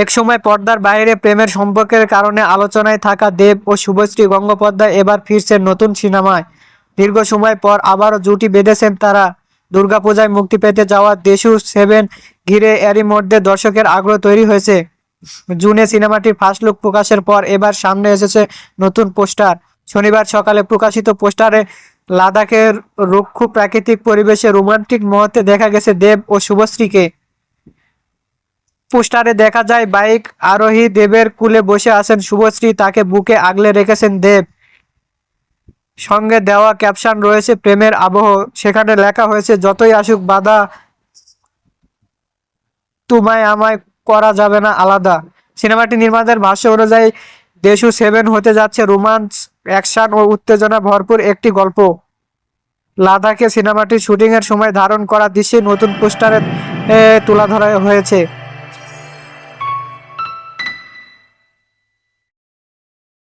একসময় পর্দার বাইরে প্রেমের সম্পর্কের কারণে আলোচনায় থাকা দেব ও শুভশ্রী গঙ্গোপাধ্যায় এবার ফিরছেন নতুন সিনেমায়। দীর্ঘ সময় পর আবারও জুটি বেঁধেছেন তারা। দুর্গাপূজায় মুক্তি পেতে যাওয়া দেশু 7 ঘিরে এরই মধ্যে দর্শকের আগ্রহ তৈরি হয়েছে। জুনে সিনেমাটির ফার্স্ট লুক প্রকাশের পর এবার সামনে এসেছে নতুন পোস্টার। শনিবার সকালে প্রকাশিত পোস্টারে লাদাখের রুক্ষ প্রাকৃতিক পরিবেশে রোমান্টিক মুহূর্তে দেখা গেছে দেব ও শুভশ্রীকে। পোস্টারে দেখা যায় বাইক আরোহী দেবের কুলে বসে আছেন শুভশ্রী, তাকে বুকে আগলে রেখেছেন দেব। সঙ্গে দেওয়া ক্যাপশন রয়েছে প্রেমের আবহ। সেখানে লেখা হয়েছে, যতই আসুক বাধা, তোমায় আমায় করা যাবে না আলাদা। সিনেমাটি নির্মাতাদের ভাষ্য অনুযায়ী দেশু 7 হতে যাচ্ছে রোমান্স, অ্যাকশন ও উত্তেজনা ভরপুর একটি গল্প। লাদাখে সিনেমাটির শুটিংয়ের সময় ধারণ করা দৃশ্যে নতুন পোস্টারে তুলে ধরা হয়েছে।